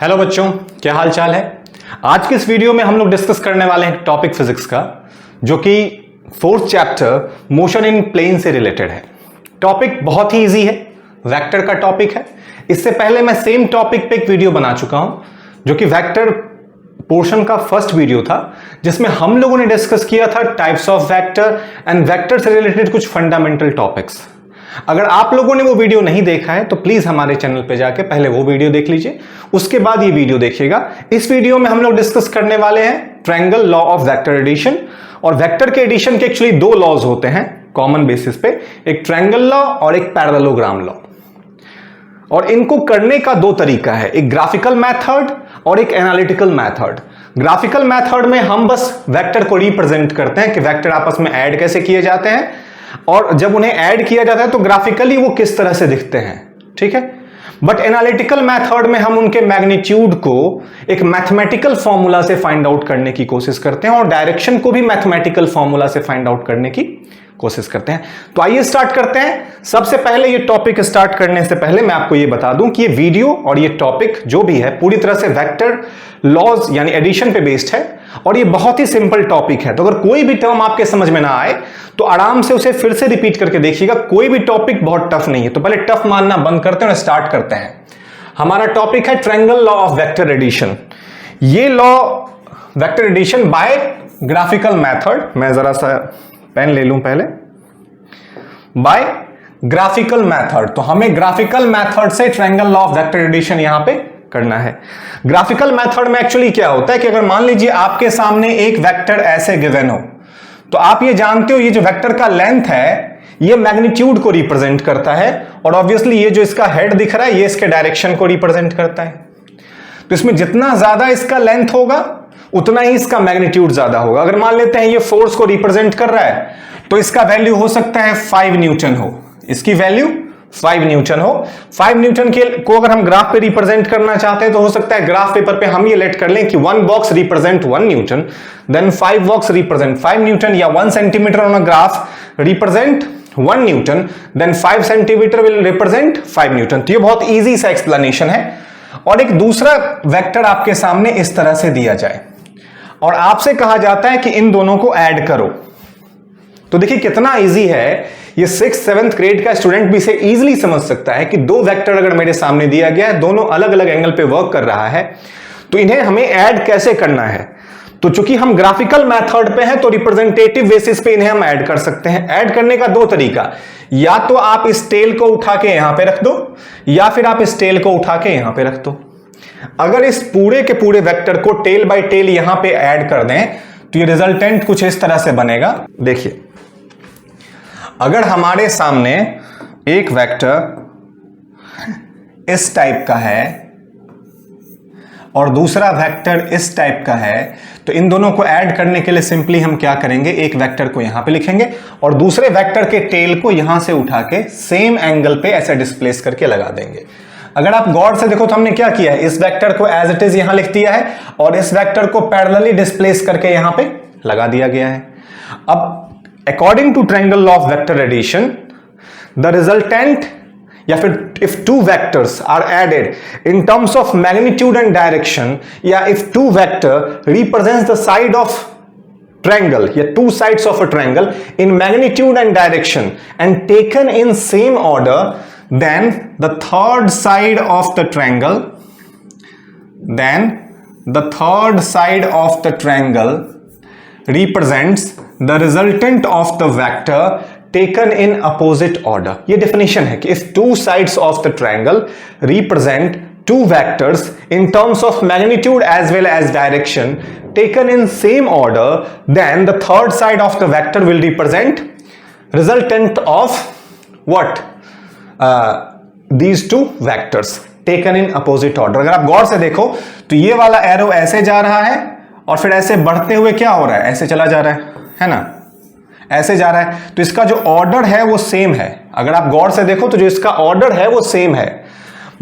Hello बच्चों, क्या हाल चाल है। आज के इस वीडियो में हम लोग डिस्कस करने वाले हैं टॉपिक फिजिक्स का, जो कि fourth chapter motion in plane से रिलेटेड है। टॉपिक बहुत ही इजी है, वेक्टर का टॉपिक है। इससे पहले मैं सेम टॉपिक पे एक वीडियो बना चुका हूं, जो कि वेक्टर पोर्शन का फर्स्ट वीडियो था, जिसमें हम लोगों ने डिस्कस किया था types of vector and vector से रिलेटेड कुछ फंडामेंटल टॉपिक्स। अगर आप लोगों ने वो वीडियो नहीं देखा है तो प्लीज हमारे चैनल पे जाके पहले वो वीडियो देख लीजिए, उसके बाद ये वीडियो देखिएगा। इस वीडियो में हम लोग डिस्कस करने वाले हैं triangle law of vector addition. और वेक्टर के एडिशन के एक्चुअली दो लॉज होते हैं कॉमन बेसिस पे, एक ट्रायंगल लॉ और एक पैरेललोग्राम लॉ। और इनको करने का दो तरीका है, एक ग्राफिकल मेथड और एक एनालिटिकल मेथड। ग्राफिकल मेथड में हम बस वेक्टर को रिप्रेजेंट करते हैं कि वेक्टर आपस में ऐड कैसे किए जाते हैं, और जब उन्हें ऐड किया जाता है तो ग्राफिकली वो किस तरह से दिखते हैं, ठीक है। बट एनालिटिकल मेथड में हम उनके मैग्नीट्यूड को एक मैथमेटिकल फॉर्मूला से फाइंड आउट करने की कोशिश करते हैं, और डायरेक्शन को भी मैथमेटिकल फॉर्मूला से फाइंड आउट करने की कोशिश करते हैं। तो आइए स्टार्ट करते हैं। सबसे पहले ये टॉपिक स्टार्ट करने से पहले मैं आपको ये बता दूं कि ये वीडियो और ये टॉपिक जो भी है पूरी तरह से वेक्टर लॉज यानी एडिशन पे बेस्ड है, और ये बहुत ही सिंपल टॉपिक है। तो अगर कोई भी टर्म आपके समझ में ना आए तो आराम से उसे फिर से रिपीट करके देखिएगा। कोई भी टॉपिक बहुत टफ नहीं है, तो पहले टफ मानना बंद करते हैं और स्टार्ट करते हैं। हमारा टॉपिक है triangle law of vector addition. ये law vector addition by graphical method, मैं जरा सा पेन ले लूं पहले, बाय ग्राफिकल मेथड। तो हमें ग्राफिकल मेथड से triangle law of vector addition यहां पे करना है। ग्राफिकल मेथड में एक्चुअली क्या होता है कि अगर मान लीजिए आपके सामने एक वेक्टर ऐसे गिवन हो, तो आप ये जानते हो ये जो वेक्टर का लेंथ है ये मैग्नीट्यूड को रिप्रेजेंट करता है, और ऑब्वियसली ये जो इसका हेड दिख रहा है ये इसके डायरेक्शन को रिप्रेजेंट करता है। तो इसमें जितना ज्यादा इसका लेंथ होगा उतना ही इसका मैग्नीट्यूड ज्यादा होगा। अगर मान लेते हैं ये फोर्स को रिप्रेजेंट कर रहा है तो इसका वैल्यू हो सकता है 5 न्यूटन हो, इसकी वैल्यू 5 न्यूटन हो। 5 न्यूटन को अगर हम ग्राफ पे रिप्रेजेंट करना चाहते हैं तो हो सकता है ग्राफ पेपर पे हम ये लेट कर लें कि 1 box represent 1 newton, then 5 box represent 5 newton, या 1 centimetre on a graph represent 1 newton, then 5 centimetre will represent 5 newton. तो ये बहुत इजी सा एक्सप्लेनेशन है। और एक दूसरा वेक्टर आपके सामने इस तरह से दिया जाए और आपसे कहा जाता है कि इन दोनों को ऐड करो। तो देखिए कितना इजी है, ये 6th 7th ग्रेड का स्टूडेंट भी इसे इजीली समझ सकता है कि दो वेक्टर अगर मेरे सामने दिया गया है, दोनों अलग अलग एंगल पे वर्क कर रहा है, तो इन्हें हमें ऐड कैसे करना है। तो चूंकि हम ग्राफिकल मेथड पे हैं तो रिप्रेजेंटेटिव बेसिस पे इन्हें हम ऐड कर सकते हैं। ऐड करने का दो तरीका, या तो आप इस टेल को उठा के यहां पे रख दो, या फिर आप इस टेल को उठा के यहां पे रख दो। अगर इस पूरे के पूरे वेक्टर को टेल बाय टेल यहां पे ऐड कर दें तो ये रिजल्टेंट कुछ इस तरह से बनेगा। देखिए, अगर हमारे सामने एक वेक्टर इस टाइप का है और दूसरा वेक्टर इस टाइप का है, तो इन दोनों को ऐड करने के लिए सिंपली हम क्या करेंगे, एक वेक्टर को यहां पे लिखेंगे और दूसरे वेक्टर के टेल को यहां से उठा के सेम एंगल पे ऐसे डिस्प्लेस करके लगा देंगे। अगर आप गौर से देखो तो हमने क्या किया है, इस वेक्टर को एज इट इज यहां लिख दिया है और इस वेक्टर को पैरेलली डिस्प्लेस करके यहां पे लगा दिया गया है। अब according to triangle law of vector addition, the resultant, या फिर if two vectors are added in terms of magnitude and direction, या if two vector represents the side of triangle, या two sides of a triangle in magnitude and direction and taken in same order, then the third side of the triangle represents the resultant of the vector taken in opposite order। ये definition है कि if two sides of the triangle represent two vectors in terms of magnitude as well as direction taken in same order, then the third side of the vector will represent resultant of what? These two vectors taken in opposite order। अगर आप गौर से देखो तो ये वाला arrow ऐसे जा रहा है और फिर ऐसे बढ़ते हुए क्या हो रहा है, ऐसे चला जा रहा है ना, ऐसे जा रहा है। तो इसका जो ऑर्डर है वो सेम है। अगर आप गौर से देखो तो जो इसका ऑर्डर है वो सेम है,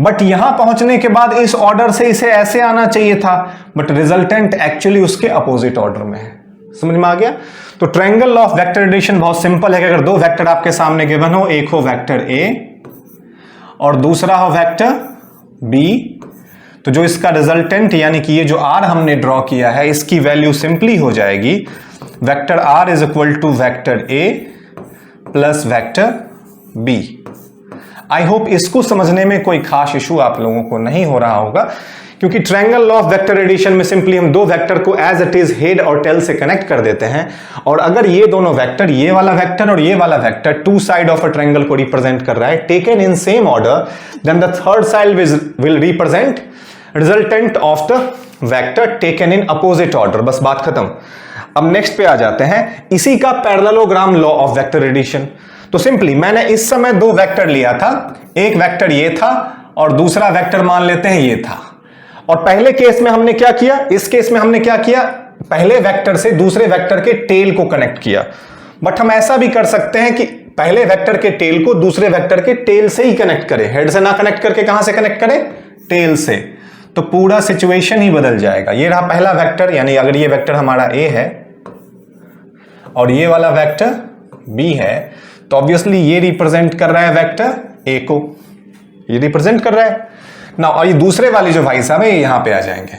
बट यहां पहुंचने के बाद इस ऑर्डर से इसे ऐसे आना चाहिए था, बट रिजल्टेंट एक्चुअली उसके अपोजिट ऑर्डर में है। समझ में आ गया। तो triangle law of vector addition बहुत सिंपल है कि अगर दो वेक्टर आपके सामने गिवन हो, एक हो वेक्टर ए और दूसरा हो वेक्टर बी, तो जो इसका रिजल्टेंट यानी कि ये जो r हमने ड्रॉ किया है इसकी वैल्यू सिंपली हो जाएगी vector r is equal to vector a plus vector b। I hope इसको समझने में कोई खास इशू आप लोगों को नहीं हो रहा होगा, क्योंकि triangle law of vector addition में सिंपली हम दो वेक्टर को एज इट इज हेड और टेल से कनेक्ट कर देते हैं, और अगर ये दोनों वेक्टर, ये वाला वेक्टर और ये वाला vector two side of a triangle को रिप्रेजेंट कर रहा है taken in same order, then the third side will represent resultant of the vector taken in opposite order. बस बात खत्म। अब नेक्स्ट पे आ जाते हैं, इसी का parallelogram law of vector addition. तो सिंपली मैंने इस समय दो वेक्टर लिया था, एक वेक्टर ये था और दूसरा वेक्टर मान लेते हैं ये था, और पहले केस में हमने क्या किया, इस केस में हमने क्या किया, पहले वेक्टर से दूसरे वेक्टर के टेल को कनेक्ट किया। बट हम ऐसा भी कर सकते हैं कि पहले वेक्टर के टेल को दूसरे वेक्टर के टेल से ही कनेक्ट करें, हेड से ना कनेक्ट करके कहां से कनेक्ट करें, टेल से, तो पूरा सिचुएशन ही बदल जाएगा। ये रहा पहला वेक्टर, यानी अगर ये वेक्टर हमारा ए है और ये वाला वेक्टर बी है, तो ऑब्वियसली ये रिप्रेजेंट कर रहा है वेक्टर ए को, ये रिप्रेजेंट कर रहा है ना। और ये दूसरे वाले जो भाई साहब है ये यहां पे आ जाएंगे,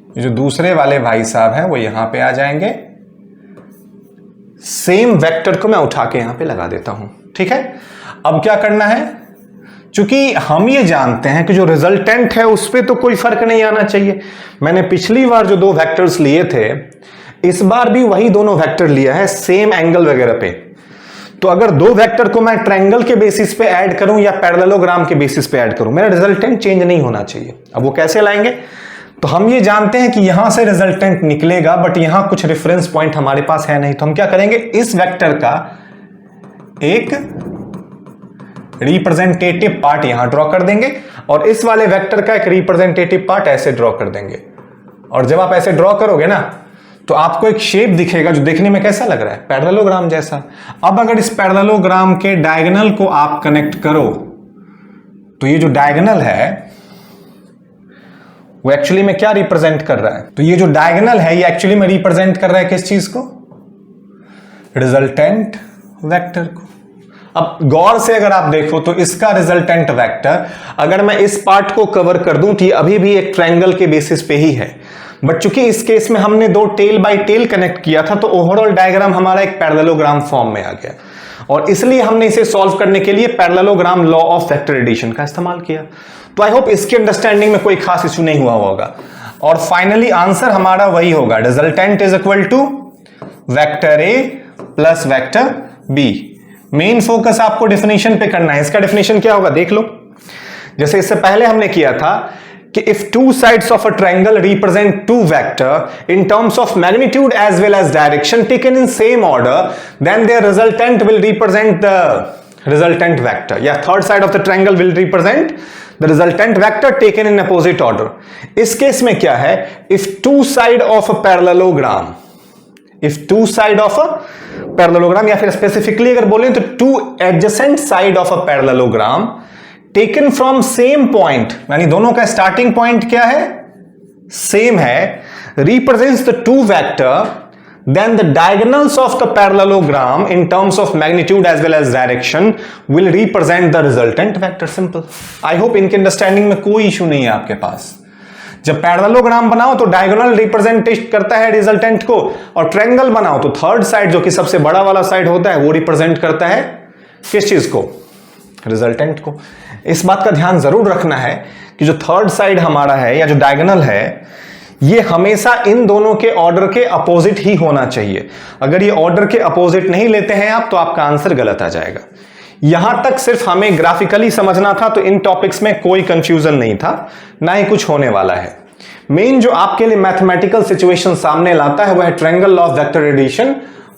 ये जो दूसरे वाले भाई साहब हैं वो यहां पे आ जाएंगे। सेम वेक्टर को मैं उठा के यहां पे लगा देता हूं, ठीक है। अब क्या करना है, चूंकि हम ये जानते हैं कि जो रिजल्टेंट है उस पर तो कोई फर्क नहीं आना चाहिए। मैंने पिछली बार जो दो वेक्टर्स लिए थे, इस बार भी वही दोनों वेक्टर लिया है सेम एंगल वगैरह पे। तो अगर दो वेक्टर को मैं ट्रायंगल के बेसिस पे ऐड करूं या पैरेललोग्राम के बेसिस पे ऐड करूं, मेरा रिजल्टेंट चेंज नहीं होना चाहिए। अब वो कैसे लाएंगे, तो हम ये जानते हैं कि यहां से रिजल्टेंट निकलेगा, बट यहां कुछ रेफरेंस पॉइंट हमारे पास है नहीं, तो हम क्या करेंगे, इस वेक्टर का एक रिप्रेजेंटेटिव पार्ट यहां ड्रॉ कर देंगे और इस वाले वेक्टर का एक रिप्रेजेंटेटिव पार्ट ऐसे ड्रॉ कर देंगे। और जब आप ऐसे ड्रॉ करोगे ना, तो आपको एक शेप दिखेगा जो देखने में कैसा लग रहा है, पैरेललोग्राम जैसा। अब अगर इस पैरेललोग्राम के डायगोनल को आप कनेक्ट करो, तो ये जो डायगोनल है वो एक्चुअली में क्या रिप्रेजेंट कर रहा है, तो ये जो डायगोनल है ये एक्चुअली में रिप्रेजेंट कर रहा है किस चीज को, रिजल्टेंट वेक्टर को। अब गौर से अगर आप देखो तो इसका रिजल्टेंट वेक्टर, अगर मैं इस पार्ट को कवर कर दूं तो ये अभी भी एक ट्रायंगल के बेसिस पे ही है, बट चूंकि इस केस में हमने दो टेल बाय टेल कनेक्ट किया था, तो ओवरऑल डायग्राम हमारा एक पैरेललोग्राम फॉर्म में आ गया, और इसलिए हमने इसे सॉल्व करने के लिए parallelogram law of vector addition का इस्तेमाल किया। तो आई होप इसकी अंडरस्टैंडिंग में कोई खास इशू नहीं हुआ होगा। और फाइनली आंसर हमारा वही होगा, resultant is equal to vector A plus vector B. Main focus आपको डेफिनेशन पे करना है। इसका डेफिनेशन क्या होगा देख लो, जैसे इससे पहले हमने किया था कि if two sides of a triangle represent two vector in terms of magnitude as well as direction taken in same order, then their resultant will represent the resultant vector. Yeah, third side of the triangle will represent the resultant vector taken in opposite order. इस case में क्या है, if two side of a parallelogram, if two side of a parallelogram, या फिर specifically अगर बोलें तो two adjacent side of a parallelogram taken from same point, यानी दोनों का स्टार्टिंग पॉइंट क्या है, सेम है, represents the two vector, then the diagonals of the parallelogram in terms of magnitude as well as direction will represent the resultant vector. Simple. I hope इनके understanding में कोई issue नहीं है आपके पास। जब पैरेललोग्राम बनाओ तो डायगोनल रिप्रेजेंट करता है रिजल्टेंट को, और ट्रायंगल बनाओ तो थर्ड साइड जो कि सबसे बड़ा वाला साइड होता है वो रिप्रेजेंट करता है किस चीज को, रिजल्टेंट को। इस बात का ध्यान जरूर रखना है कि जो थर्ड साइड हमारा है या जो डायगोनल है, ये हमेशा इन दोनों के ऑर्डर के अपोजिट ही होना चाहिए। अगर ये ऑर्डर के अपोजिट नहीं लेते हैं आप, तो आपका आंसर गलत आ जाएगा। यहां तक सिर्फ हमें ग्राफिकली समझना था, तो इन टॉपिक्स में कोई कंफ्यूजन नहीं था, ना ही कुछ होने वाला है। मेन जो आपके लिए मैथमेटिकल सिचुएशन सामने लाता है वह है triangle law of vector addition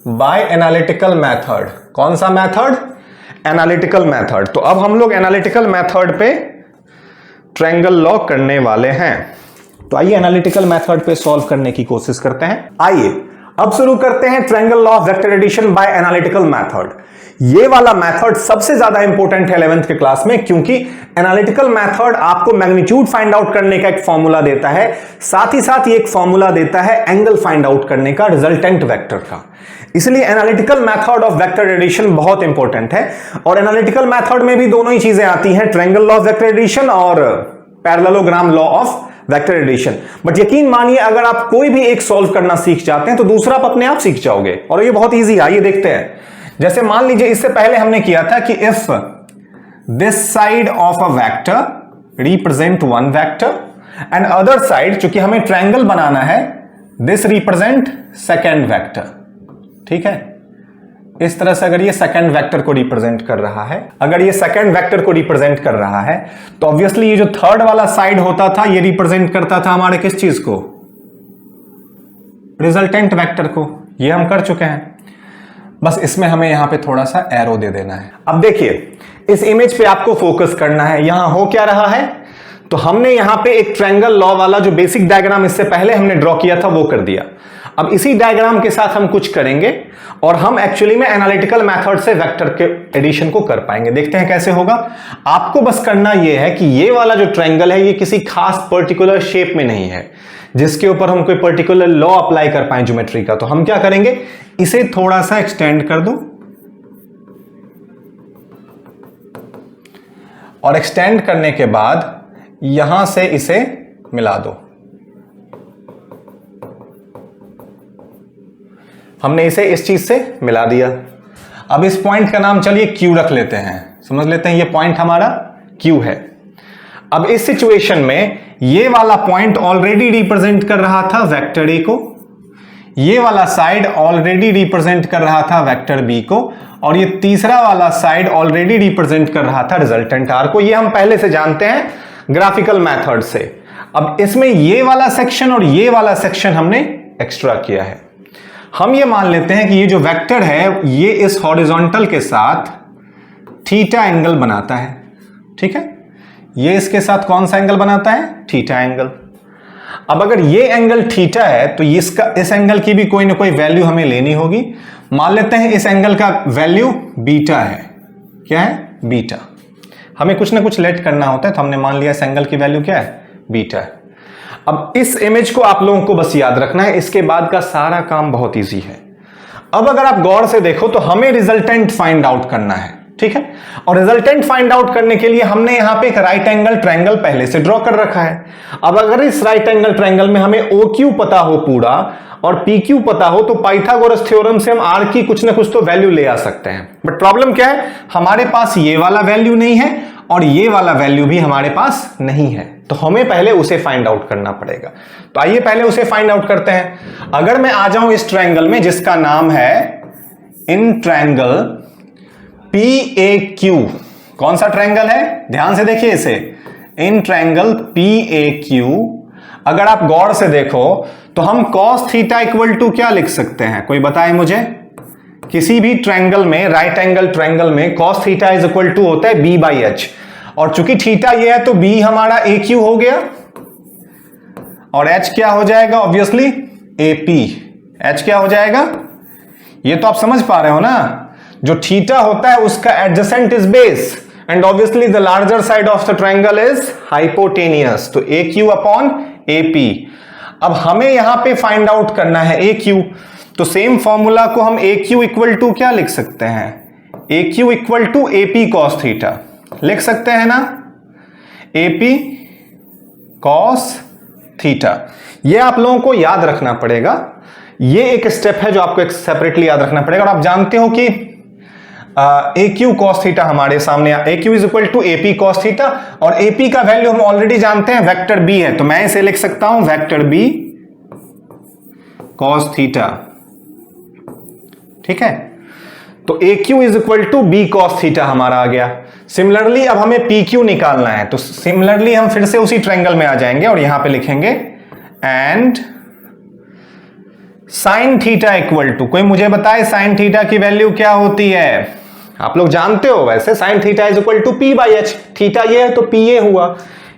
by analytical method. कौन सा मेथड, एनालिटिकल मेथड। तो अब हम लोग एनालिटिकल मेथड पे ट्रायंगल लॉ करने वाले हैं। तो आइए एनालिटिकल मेथड पे सॉल्व करने की कोशिश करते हैं। आइए अब शुरू करते हैं triangle law of vector addition by analytical method. ये वाला मेथड सबसे ज्यादा इंपॉर्टेंट है 11th के क्लास में, क्योंकि एनालिटिकल मेथड आपको मैग्नीट्यूड फाइंड आउट करने का एक फॉर्मूला देता है, साथ ही साथ ये एक फॉर्मूला देता है एंगल फाइंड आउट करने का रिजल्टेंट वेक्टर का। इसलिए analytical method of vector addition बहुत इंपॉर्टेंट है। और एनालिटिकल मेथड में भी दोनों ही चीजें आती हैं, triangle law of vector addition और parallelogram law of vector addition. But यकीन मानिए अगर आप कोई भी एक सॉल्व करना सीख जाते हैं तो दूसरा आप अपने आप सीख जाओगे, और ये बहुत ईजी है। आइए देखते हैं। जैसे मान लीजिए इससे पहले हमने किया था कि if this side of a vector represent one vector and other side, चूंकि हमें ट्रायंगल बनाना है, दिस रिप्रेजेंट सेकेंड वेक्टर। ठीक है, इस तरह से अगर ये सेकंड वेक्टर को रिप्रेजेंट कर रहा है, अगर ये सेकंड वेक्टर को रिप्रेजेंट कर रहा है, तो ऑब्वियसली ये जो थर्ड वाला साइड होता था ये रिप्रेजेंट करता था हमारे किस चीज को? रिजल्टेंट वेक्टर को। ये हम कर चुके हैं, बस इसमें हमें यहां पे थोड़ा सा एरो दे देना है। अब देखिए इस इमेज पे आपको फोकस करना है। यहां हो क्या रहा है, तो हमने यहां पे एक ट्रायंगल लॉ वाला जो बेसिक डायग्राम इससे पहले हमने ड्रॉ किया था वो कर दिया। अब इसी डायग्राम के साथ हम कुछ करेंगे और हम एक्चुअली में एनालिटिकल मेथड से वेक्टर के एडिशन को कर पाएंगे। देखते हैं कैसे होगा। आपको बस करना यह है कि ये वाला जो ट्रायंगल है ये किसी खास पर्टिकुलर शेप में नहीं है जिसके ऊपर हम कोई पर्टिकुलर लॉ अप्लाई कर पाए ज्योमेट्री का। तो हम क्या करेंगे, इसे थोड़ा सा एक्सटेंड कर दो और एक्सटेंड करने के बाद यहां से इसे मिला दो। हमने इसे इस चीज से मिला दिया। अब इस पॉइंट का नाम चलिए Q रख लेते हैं, समझ लेते हैं ये पॉइंट हमारा Q है। अब इस सिचुएशन में ये वाला पॉइंट ऑलरेडी रिप्रेजेंट कर रहा था वेक्टर A को, ये वाला साइड ऑलरेडी रिप्रेजेंट कर रहा था वेक्टर B को, और ये तीसरा वाला साइड ऑलरेडी रिप्रेजेंट कर रहा था रिजल्टेंट R को। ये हम पहले से जानते हैं ग्राफिकल मेथड से। अब इसमें ये वाला सेक्शन और ये वाला सेक्शन हमने एक्स्ट्रा किया है। हम ये मान लेते हैं कि ये जो वेक्टर है ये इस हॉरिजॉन्टल के साथ थीटा एंगल बनाता है। ठीक है, ये इसके साथ कौन सा एंगल बनाता है? Theta angle. अब अगर ये एंगल थीटा है तो इस एंगल की भी कोई ना कोई वैल्यू हमें लेनी होगी। मान लेते हैं इस एंगल का वैल्यू बीटा है। क्या है? बीटा। हमें कुछ ना कुछ लेट करना होता है, तो हमने मान लिया इस एंगल की वैल्यू क्या है? बीटा है। अब इस इमेज को आप लोगों को बस याद रखना है, इसके बाद का सारा काम बहुत इजी है। अब अगर आप गौर से देखो तो हमें रिजल्टेंट फाइंड आउट करना है। ठीक है, और रिजल्टेंट फाइंड आउट करने के लिए हमने यहां पे एक राइट एंगल ट्रायंगल पहले से ड्रॉ कर रखा है। अब अगर इस राइट एंगल ट्रायंगल में हमें OQ पता हो पूरा और PQ पता हो, तो पाइथागोरस थ्योरम से हम R की कुछ ना कुछ तो वैल्यू ले आ सकते हैं। बट प्रॉब्लम क्या है, हमारे पास ये वाला वैल्यू नहीं है और ये वाला वैल्यू भी हमारे पास नहीं है, तो हमें पहले उसे फाइंड आउट करना पड़ेगा। तो आइए पहले उसे फाइंड आउट करते हैं। अगर मैं आ जाऊं इस ट्रायंगल में जिसका नाम है इन ट्रायंगल PAQ, कौन सा ट्रायंगल है? ध्यान से देखिए इसे, इन ट्रायंगल PAQ। अगर आप गौर से देखो तो हम cos थीटा इक्वल टू क्या लिख सकते हैं? कोई बताए मुझे। किसी भी ट्रायंगल में, राइट एंगल ट्रायंगल में cos theta is equal to होता है B/H, और चूंकि थीटा ये है तो B हमारा AQ हो गया और H क्या हो जाएगा? Obviously AP। H क्या हो जाएगा? ये तो आप समझ पा रहे हो ना, जो थीटा होता है उसका adjacent is base and obviously the larger side of the triangle is hypotenuse, तो AQ अपॉन AP। अब हमें यहां पे फाइंड आउट करना है AQ, तो सेम फॉर्मूला को हम AQ इक्वल टू क्या लिख सकते हैं? AQ equal to AP cos theta लिख सकते हैं ना, AP cos थीटा। ये आप लोगों को याद रखना पड़ेगा, ये एक स्टेप है जो आपको एक सेपरेटली याद रखना पड़ेगा। और आप जानते हो कि AQ cos थीटा हमारे सामने, AQ is equal to AP cos theta, और AP का वैल्यू हम ऑलरेडी जानते हैं वेक्टर B है, तो मैं इसे लिख सकता हूं वेक्टर B cos थीटा। ठीक है, तो AQ is equal to B cos theta हमारा आ गया। सिमिलरली अब हमें PQ निकालना है, तो सिमिलरली हम फिर से उसी ट्रायंगल में आ जाएंगे और यहां पे लिखेंगे and sine theta equal to, कोई मुझे बताए साइन थीटा की वैल्यू क्या होती है? आप लोग जानते हो वैसे, sine theta is equal to P/H। Theta ये है तो PA हुआ,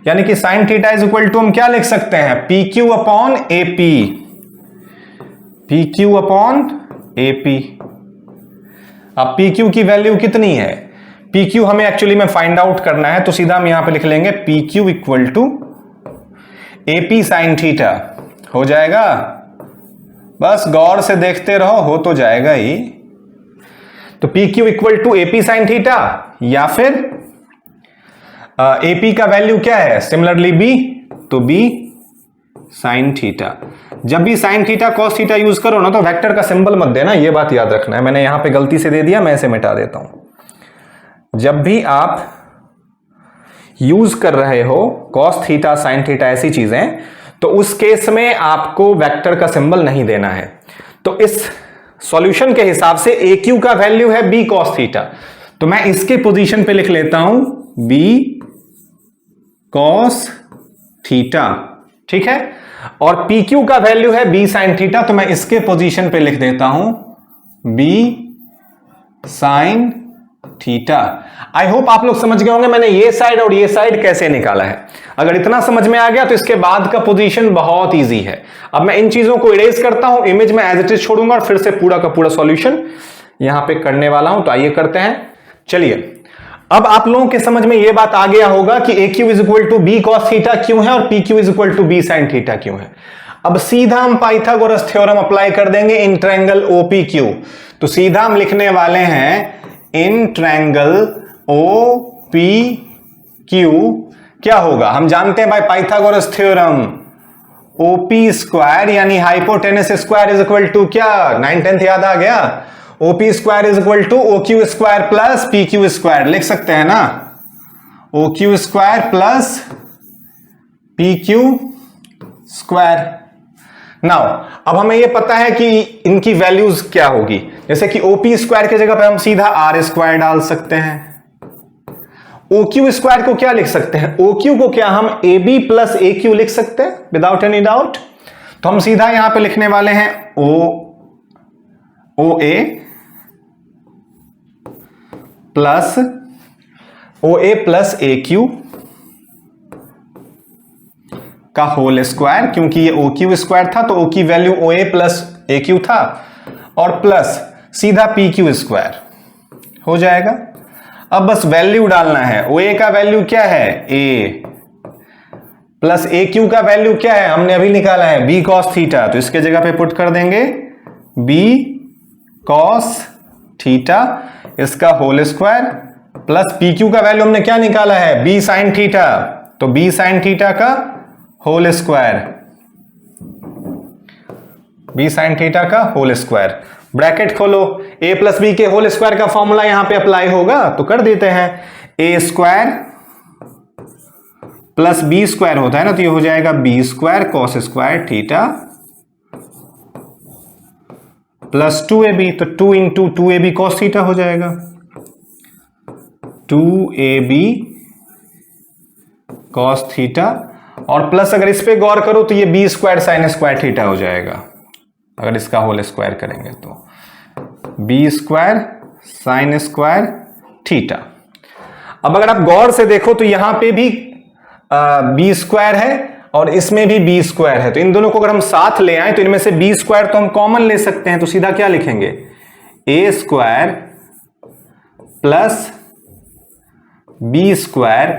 यानी कि sine theta is equal to हम क्या लिख सकते हैं? PQ upon AP। PQ upon AP। अब PQ की वैल्यू कितनी है? PQ हमें एक्चुअली में फाइंड आउट करना है, तो सीधा हम यहां पे लिख लेंगे PQ equal to AP sine theta. हो जाएगा, बस गौर से देखते रहो, हो तो जाएगा ही। तो PQ equal to AP sine theta, या फिर AP का वैल्यू क्या है, सिमिलरली B, तो B साइन थीटा। जब भी sine theta cos theta use करो ना तो वेक्टर का सिंबल मत देना, ये बात याद रखना है। मैंने यहां पे गलती से दे दिया, मैं इसे मिटा देता हूं। जब भी आप यूज कर रहे हो कॉस थीटा साइन थीटा ऐसी चीजें, तो उस केस में आपको वेक्टर का सिंबल नहीं देना है। तो इस सॉल्यूशन के हिसाब से AQ का वैल्यू है B cos थीटा, तो मैं इसके पोजीशन पे लिख लेता हूं B cos थीटा, ठीक है। और PQ का वैल्यू है B sin थीटा, तो मैं इसके पोजीशन पे लिख देता हूं B sin theta. I hope आप लोग समझ गए होंगे मैंने ये साइड और ये साइड कैसे निकाला है। अगर इतना समझ में आ गया तो इसके बाद का पोजीशन बहुत इजी है। अब मैं इन चीजों को इरेज करता हूं, इमेज में एज इट इज छोड़ूंगा और फिर से पूरा का पूरा सॉल्यूशन यहां पे करने वाला हूं। तो आइए करते हैं। चलिए, अब आप लोगों के समझ में यह बात आ गया होगा कि AQ is equal to B cos theta क्यों है और PQ is equal to B sin theta क्यों है। अब सीधा हम पाइथागोरस थ्योरम अप्लाई कर देंगे इन ट्रायंगल OPQ। तो सीधा हम लिखने वाले हैं इन ट्रायंगल OPQ क्या होगा, हम जानते हैं भाई पाइथागोरस थ्योरम OP स्क्वायर यानी hypotenuse square is equal to क्या, 9/10 याद आ गया। OP square is equal to OQ square plus PQ square, लिख सकते हैं ना, OQ square plus PQ square. Now अब हमें यह पता है कि इनकी वैल्यूज क्या होगी, जैसे कि OP स्क्वायर की जगह पे हम सीधा R स्क्वायर डाल सकते हैं। OQ स्क्वायर को क्या लिख सकते हैं, OQ को क्या हम AB प्लस AQ लिख सकते हैं विदाउट एनी डाउट। तो हम सीधा यहां पे लिखने वाले हैं OA प्लस AQ का होल स्क्वायर, क्योंकि ये OQ स्क्वायर था तो O की वैल्यू OA प्लस AQ था, और प्लस सीधा PQ स्क्वायर हो जाएगा। अब बस वैल्यू डालना है, OA का वैल्यू क्या है A प्लस AQ का वैल्यू क्या है, हमने अभी निकाला है B cos थीटा, तो इसके जगह पे पुट कर देंगे B cos थीटा इसका होल स्क्वायर प्लस PQ का वैल्यू हमने क्या निकाला है B sin थीटा, तो B sin थीटा का whole square, B sin theta का होल स्क्वायर। ब्रैकेट खोलो, A प्लस B के होल स्क्वायर का फॉर्मूला यहां पे अप्लाई होगा, तो कर देते हैं। A square plus B square होता है ना, तो ये हो जाएगा B square cos square theta plus 2AB, तो 2 इंटू 2AB cos थीटा हो जाएगा, 2AB cos थीटा, और प्लस अगर इस पे गौर करो तो ये B square sine square theta हो जाएगा, अगर इसका होल स्क्वायर करेंगे तो B square sine square theta. अब अगर आप गौर से देखो तो यहां पे भी B स्क्वायर है और इसमें भी B स्क्वायर है, तो इन दोनों को अगर हम साथ ले आए तो इनमें से B स्क्वायर तो हम कॉमन ले सकते हैं, तो सीधा क्या लिखेंगे A square plus B square,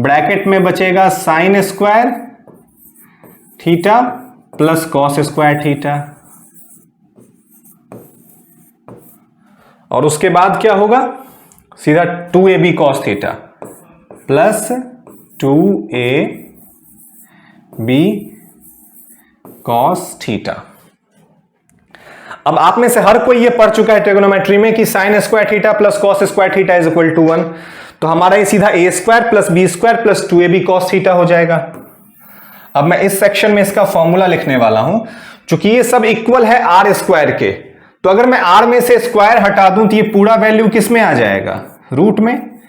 bracket में बचेगा sign square theta plus cos square theta, और उसके बाद क्या होगा सीधा 2AB cos theta plus 2AB cos theta. अब आप में से हर कोई ये पढ़ चुका है ट्रिग्नोमेट्री में कि sine square theta plus cos square theta is equal to 1, तो हमारा ये सीधा A square plus B square plus 2AB cos theta हो जाएगा। अब मैं इस सेक्शन में इसका फॉर्मूला लिखने वाला हूं, चूंकि ये सब इक्वल है R स्क्वायर के, तो अगर मैं R में से स्क्वायर हटा दूं तो ये पूरा वैल्यू किस में आ जाएगा, रूट में,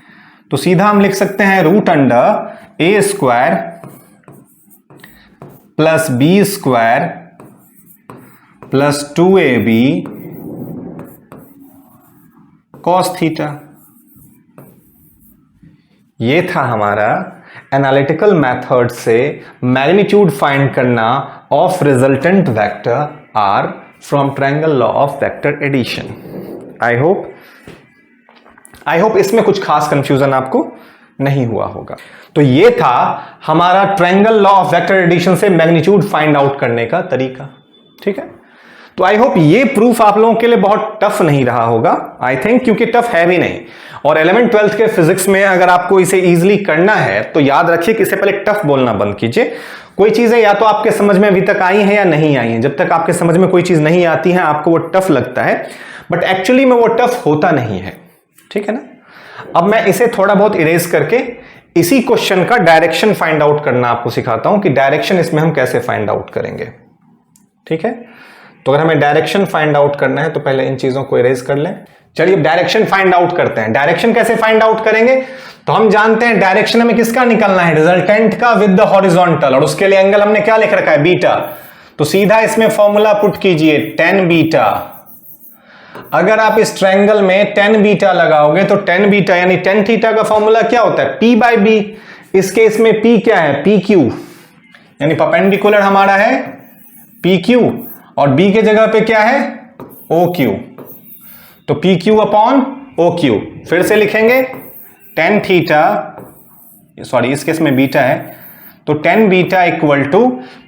तो सीधा हम लिख सकते हैं root under A square plus B square plus 2AB cos theta. ये था हमारा एनालिटिकल मेथड से मैग्नीट्यूड फाइंड करना of resultant vector R from triangle law of vector addition. I hope इसमें कुछ खास कंफ्यूजन आपको नहीं हुआ होगा। तो ये था हमारा triangle law of vector addition से मैग्नीट्यूड फाइंड आउट करने का तरीका, ठीक है। तो आई होप ये प्रूफ आप लोगों के लिए बहुत टफ नहीं रहा होगा, आई थिंक, क्योंकि टफ है भी नहीं। और 11th 12th के फिजिक्स में अगर आपको इसे इजीली करना है तो याद रखिए कि इससे पहले टफ बोलना बंद कीजिए। कोई चीजें या तो आपके समझ में अभी तक आई हैं या नहीं आई हैं। जब तक आपके समझ में कोई चीज नहीं आती है आपको वो टफ लगता है, बट एक्चुअली में वो टफ होता नहीं है, ठीक है ना। अब मैं इसे थोड़ा बहुत इरेज करके इसी क्वेश्चन का डायरेक्शन फाइंड आउट करना आपको सिखाता हूं कि डायरेक्शन इसमें हम कैसे फाइंड आउट करेंगे, ठीक है। तो अगर हमें डायरेक्शन फाइंड आउट करना है तो पहले इन चीजों को इरेज कर लें। चलिए अब डायरेक्शन फाइंड आउट करते हैं। डायरेक्शन कैसे फाइंड आउट करेंगे, तो हम जानते हैं डायरेक्शन हमें किसका निकलना है, रिजल्टेंट का विद द हॉरिजॉन्टल, और उसके लिए एंगल हमने क्या लिख रखा है, बीटा। तो सीधा इसमें फॉर्मूला पुट कीजिए, tan बीटा। अगर आप इस ट्रायंगल में tan बीटा लगाओगे तो tan बीटा यानी tan थीटा का फॉर्मूला क्या होता है, P बाई बी। इस केस में P क्या है, PQ, यानी परपेंडिकुलर हमारा है PQ और B के जगह पे क्या है, OQ। तो PQ अपॉन OQ फिर से लिखेंगे tan थीटा, सॉरी इस केस में बीटा है, तो tan beta equal to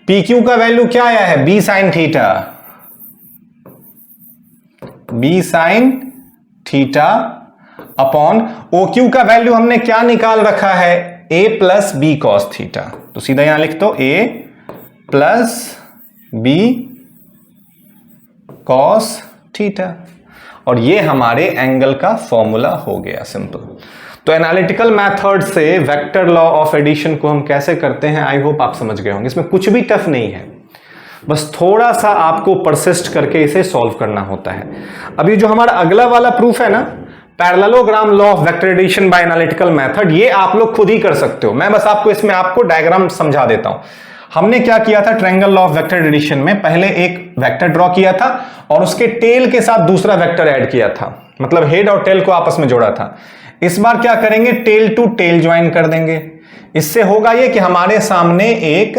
PQ का वैल्यू क्या आया है, B sine theta, B sine theta upon OQ का वैल्यू हमने क्या निकाल रखा है, A plus B cos theta. तो सीधा यहां लिख दो A plus B cos theta, और ये हमारे एंगल का फॉर्मूला हो गया, सिंपल। तो एनालिटिकल मेथड से वेक्टर लॉ ऑफ एडिशन को हम कैसे करते हैं आई होप आप समझ गए होंगे। इसमें कुछ भी टफ नहीं है, बस थोड़ा सा आपको परसिस्ट करके इसे सॉल्व करना होता है। अभी जो हमारा अगला वाला प्रूफ है ना, parallelogram law of vector addition by analytical method, ये आप लोग खुद ही कर सकते हो। मैं बस आपको इसमें आपको डायग्राम समझा देता हूं। हमने क्या किया था triangle law of vector addition में, पहले एक वेक्टर ड्रॉ किया था और उसके टेल के साथ दूसरा वेक्टर ऐड किया था, मतलब हेड और टेल को आपस में जोड़ा था। इस बार क्या करेंगे, टेल टू टेल ज्वाइन कर देंगे। इससे होगा ये कि हमारे सामने एक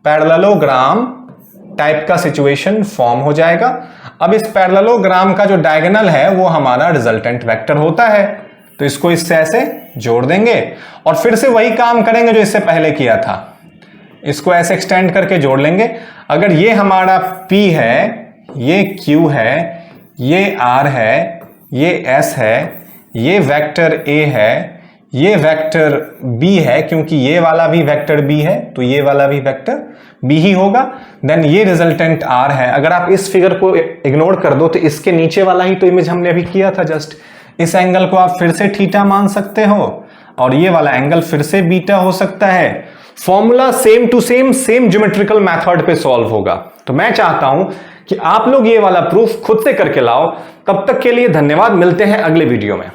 पैरेललोग्राम टाइप का सिचुएशन फॉर्म हो जाएगा। अब इस पैरेललोग्राम का जो डायगोनल है वो हमारा रिजल्टेंट वेक्टर होता है, तो इसको इससे ऐसे जोड़ देंगे और फिर से वही काम करेंगे जो इससे पहले किया था, इसको ऐसे एक्सटेंड करके जोड़ लेंगे। अगर ये हमारा P है, ये Q है, ये R है, ये S है, ये वेक्टर A है, ये वेक्टर B है, क्योंकि ये वाला भी वेक्टर B है तो ये वाला भी वेक्टर B ही होगा। देन ये रिजल्टेंट R है। अगर आप इस फिगर को इग्नोर कर दो तो इसके नीचे वाला ही तो इमेज हमने अभी किया था जस्ट। इस एंगल को आप फिर से थीटा मान सकते हो और ये वाला एंगल फिर से बीटा हो सकता है। Formula same to same geometrical method पे सॉल्व होगा। तो मैं चाहता हूं कि आप लोग ये वाला प्रूफ खुद से करके लाओ। तब तक के लिए धन्यवाद, मिलते हैं अगले वीडियो में।